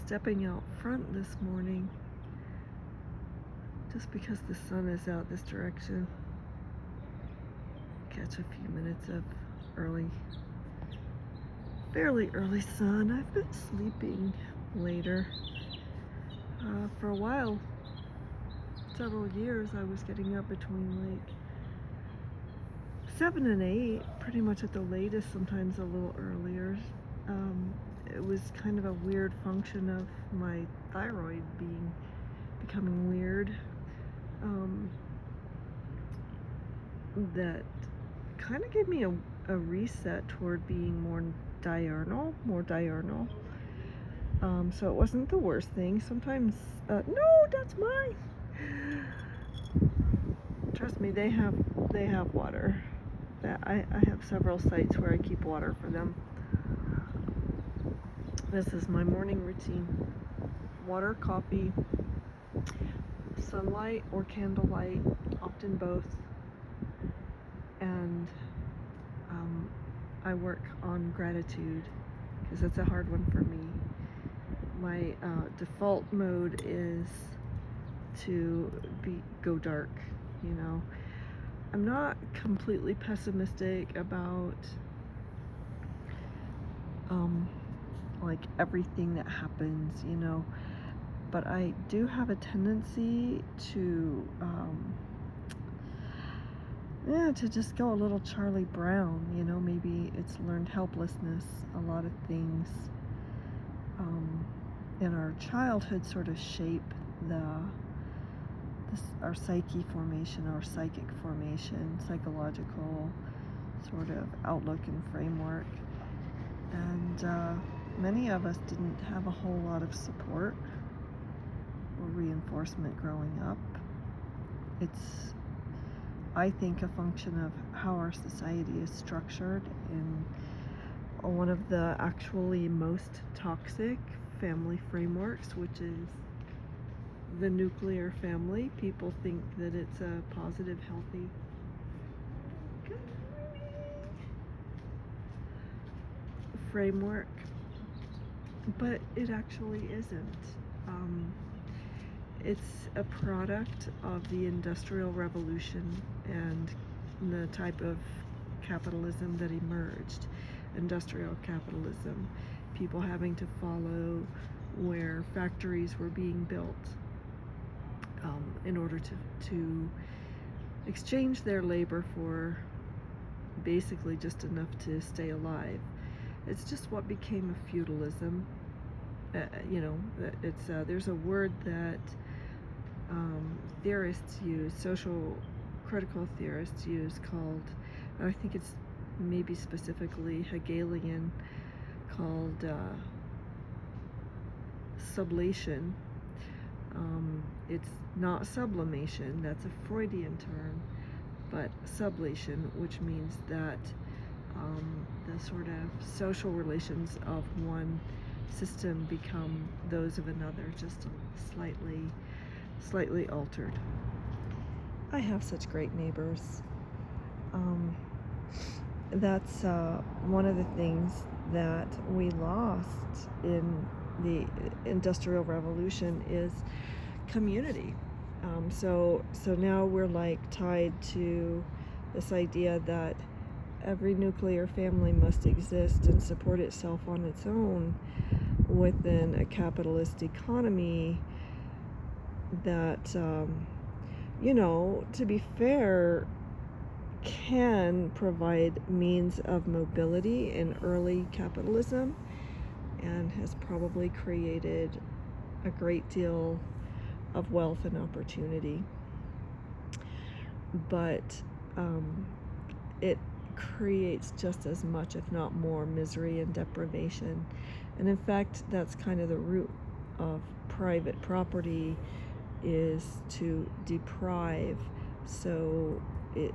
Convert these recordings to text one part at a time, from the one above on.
stepping out front this morning just because the sun is out this direction. Catch a few minutes of fairly early sun. I've been sleeping later. For a while, several years, I was getting up between like 7 and 8, pretty much at the latest, sometimes a little earlier. It was kind of a weird function of my thyroid becoming weird. That kind of gave me a reset toward being more diurnal. So it wasn't the worst thing. Sometimes, no, that's mine. Trust me, they have water. I have several sites where I keep water for them. This is my morning routine: water, coffee, sunlight or candlelight, often both, and I work on gratitude because that's a hard one for me. My default mode is to go dark, you know. I'm not completely pessimistic about like everything that happens, you know, but I do have a tendency to to just go a little Charlie Brown, you know. Maybe it's learned helplessness. A lot of things in our childhood sort of shape our psyche formation, our psychic formation, psychological sort of outlook and framework. And many of us didn't have a whole lot of support or reinforcement growing up. It's, I think, a function of how our society is structured in one of the actually most toxic family frameworks, which is the nuclear family. People think that it's a positive, healthy, framework, but it actually isn't. It's a product of the Industrial Revolution and the type of capitalism that emerged. Industrial capitalism, people having to follow where factories were being built in order to exchange their labor for basically just enough to stay alive. It's just what became of feudalism. You know, it's there's a word that theorists use, social critical theorists use, called, I think it's maybe specifically Hegelian, called sublation. It's not sublimation, that's a Freudian term, but sublation, which means that the sort of social relations of one system become those of another, just slightly altered. I have such great neighbors. That's one of the things that we lost in the Industrial Revolution is community. So now we're like tied to this idea that every nuclear family must exist and support itself on its own within a capitalist economy that, you know, to be fair, can provide means of mobility in early capitalism and has probably created a great deal of wealth and opportunity. But it creates just as much, if not more, misery and deprivation. And in fact, that's kind of the root of private property, is to deprive. So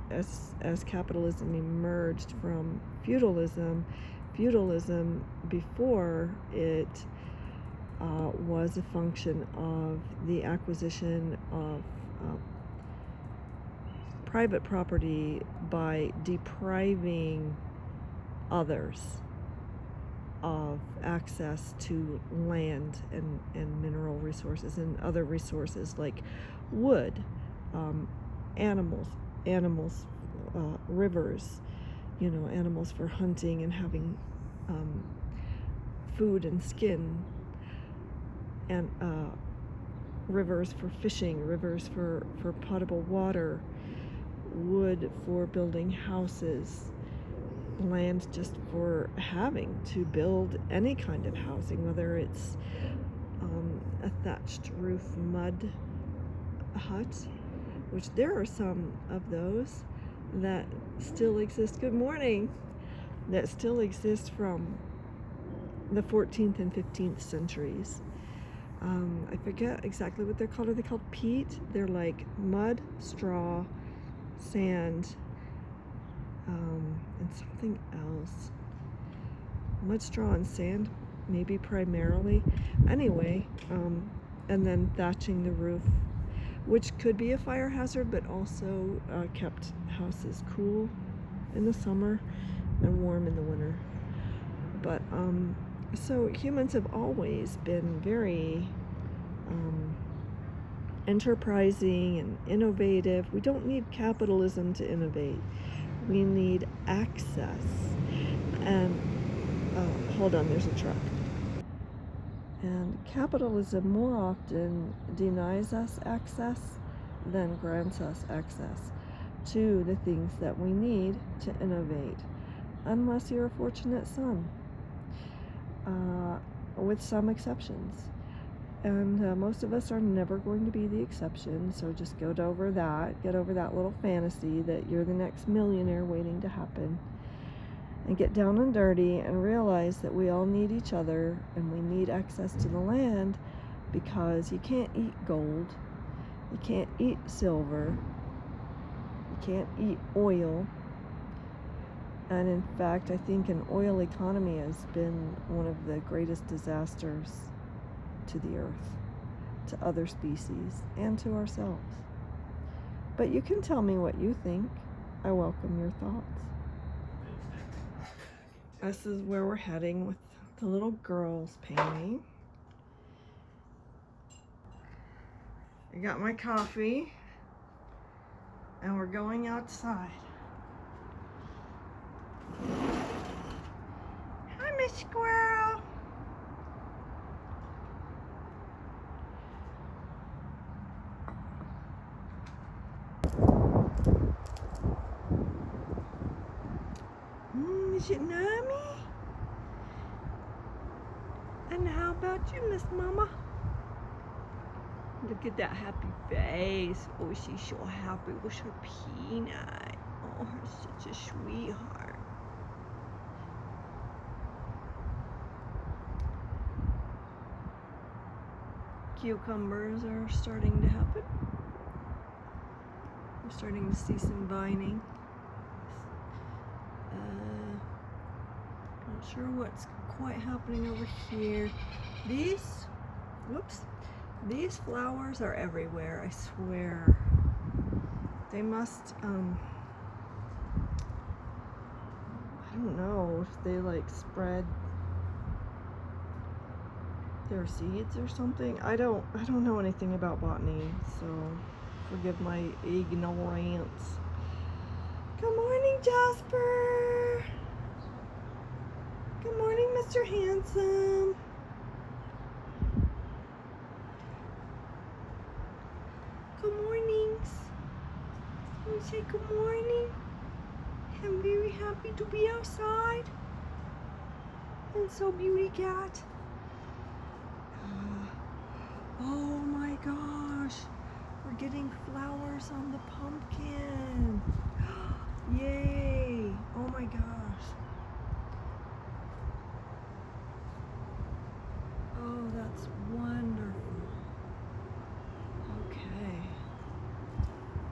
as capitalism emerged from feudalism before it was a function of the acquisition of private property by depriving others of access to land and mineral resources and other resources like wood, animals, rivers, animals for hunting and having food and skin, and rivers for fishing, rivers for potable water, wood for building houses, land just for having to build any kind of housing, whether it's a thatched roof mud hut, which there are some of those that still exist. Good morning. That still exist from the 14th and 15th centuries. I forget exactly what they're called. Are they called peat? They're like mud, straw, sand, and something else. Mud, straw, and sand, maybe primarily. Anyway, and then thatching the roof, which could be a fire hazard, but also kept houses cool in the summer and warm in the winter. But so humans have always been very enterprising and innovative. We don't need capitalism to innovate. We need access. And hold on, there's a truck. And capitalism more often denies us access than grants us access to the things that we need to innovate, unless you're a fortunate son, with some exceptions. And most of us are never going to be the exception, so just get over that little fantasy that you're the next millionaire waiting to happen, and get down and dirty and realize that we all need each other and we need access to the land, because you can't eat gold, you can't eat silver, you can't eat oil. And in fact, I think an oil economy has been one of the greatest disasters to the earth, to other species, and to ourselves. But you can tell me what you think. I welcome your thoughts. This is where we're heading with the little girls painting. I got my coffee, and we're going outside. Hi, Miss Squirrel. Is it Nami? And how about you, Miss Mama? Look at that happy face. Oh, she's so happy with her peanut. Oh, she's such a sweetheart. Cucumbers are starting to happen. We're starting to see some vining. Not sure what's quite happening over here. These flowers are everywhere, I swear. They must, I don't know if they like spread their seeds or something. I don't know anything about botany, so forgive my ignorance. Good morning, Jasper. Good morning, Mr. Handsome. Good mornings. Can we say good morning? I'm very happy to be outside. And so, Beauty Cat. Oh my gosh. We're getting flowers on the pumpkin. Yay. Oh my gosh. Oh, that's wonderful. Okay.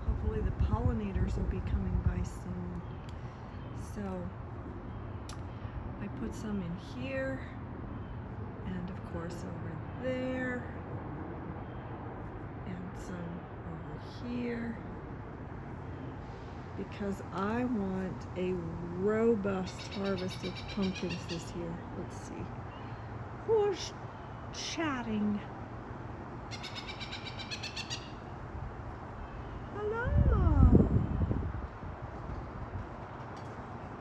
Hopefully the pollinators will be coming by soon. So I put some in here, and of course over there, and some over here, because I want a robust harvest of pumpkins this year. Let's see. Who's chatting? Hello.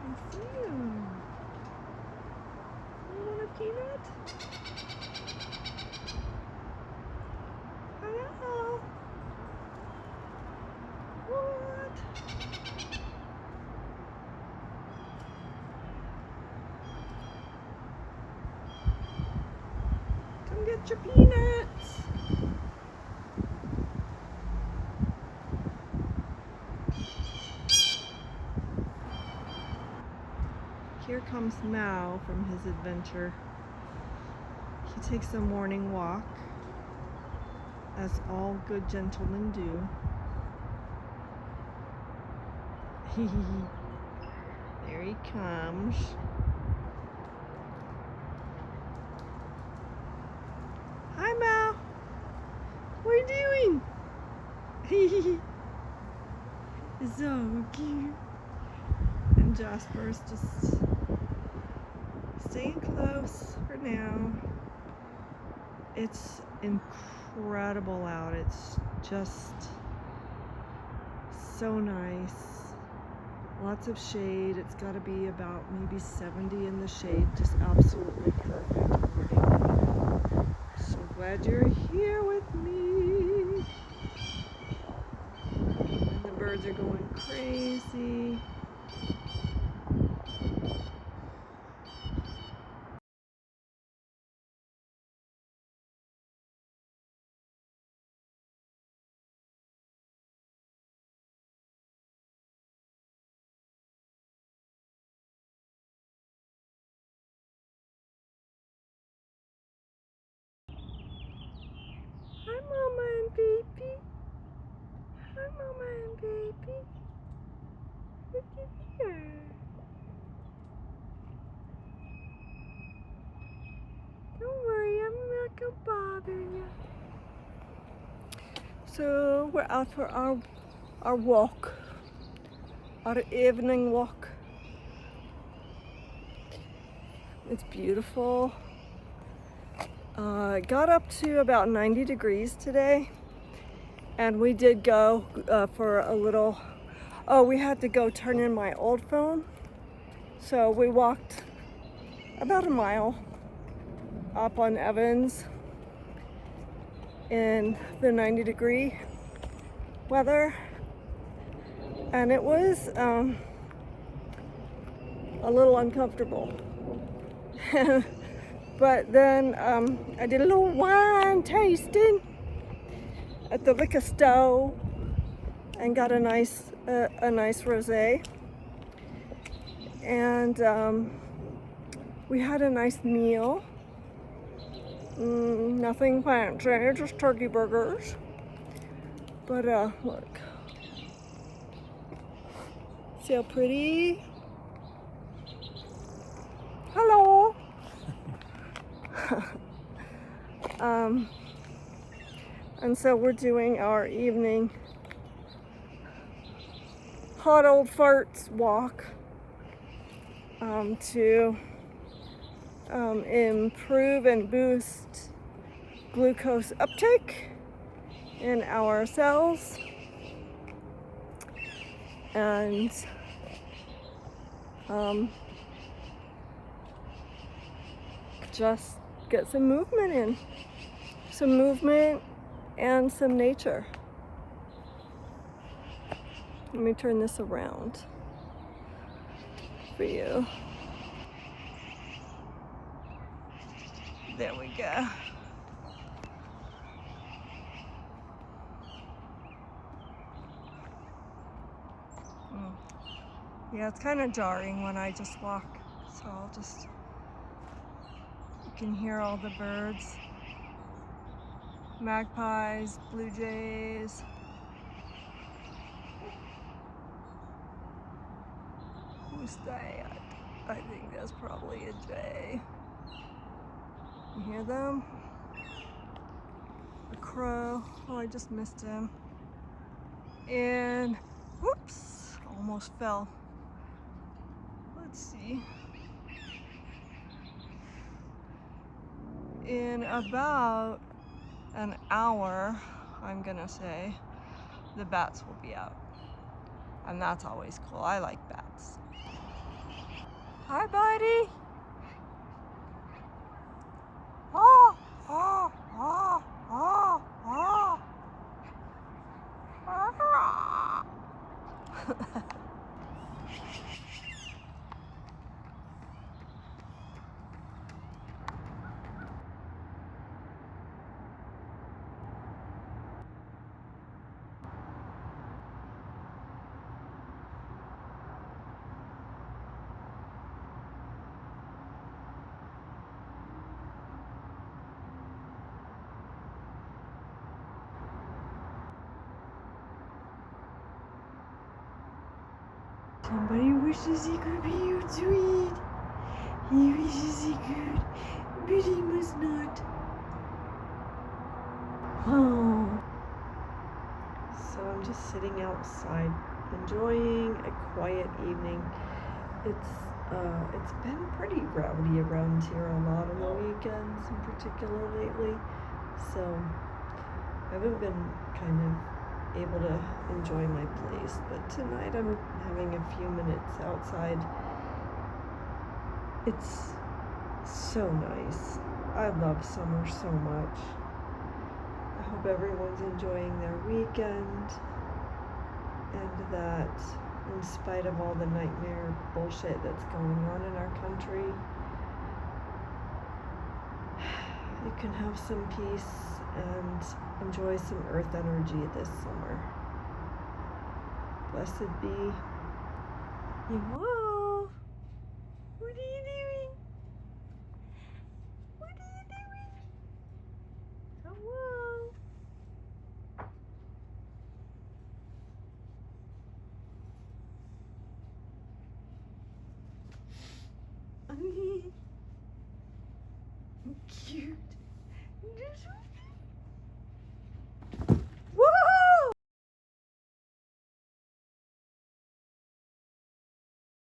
I see you. You want a peanut? Hello. What? Come get your peanuts. Here comes Mao from his adventure. He takes a morning walk, as all good gentlemen do. There he comes. Hi, Mao. What are you doing? So cute. And Jasper's just staying close for now. It's incredible out. It's just so nice. Lots of shade. It's got to be about maybe 70 in the shade. Just absolutely perfect morning. So glad you're here with me. And the birds are going crazy. Hi, Mama and Baby. Hi, Mama and Baby. Look at here. Don't worry, I'm not gonna bother you. So we're out for our walk, our evening walk. It's beautiful. It got up to about 90 degrees today, and we did go for a little. Oh, we had to go turn in my old phone, so we walked about a mile up on Evans in the 90-degree weather, and it was a little uncomfortable. But then I did a little wine tasting at the liquor store and got a nice rosé, and we had a nice meal. Nothing fancy, just turkey burgers. But look, see how pretty? Hello. And so we're doing our evening hot old farts walk to improve and boost glucose uptake in our cells and just get some movement in. Some movement and some nature. Let me turn this around for you. There we go. Yeah, it's kind of jarring when I just walk, so I'll just, you can hear all the birds. Magpies, blue jays. Who's that? I think that's probably a jay. You hear them? A crow. Oh, I just missed him. And whoops, almost fell. Let's see. In about an hour, I'm gonna say, the bats will be out. And that's always cool. I like bats. Hi, buddy. Oh, oh, oh, oh, oh. Somebody wishes he could be you to eat. He wishes he could, but he must not. Oh. So I'm just sitting outside, enjoying a quiet evening. It's been pretty rowdy around here a lot on the weekends, in particular lately. So I haven't been kind of able to enjoy my place, but tonight I'm having a few minutes outside. It's so nice. I love summer so much. I hope everyone's enjoying their weekend, and that in spite of all the nightmare bullshit that's going on in our country, you can have some peace and enjoy some earth energy this summer. Blessed be. Whoa! What are you doing? What are you doing? Hello? Cute. You're so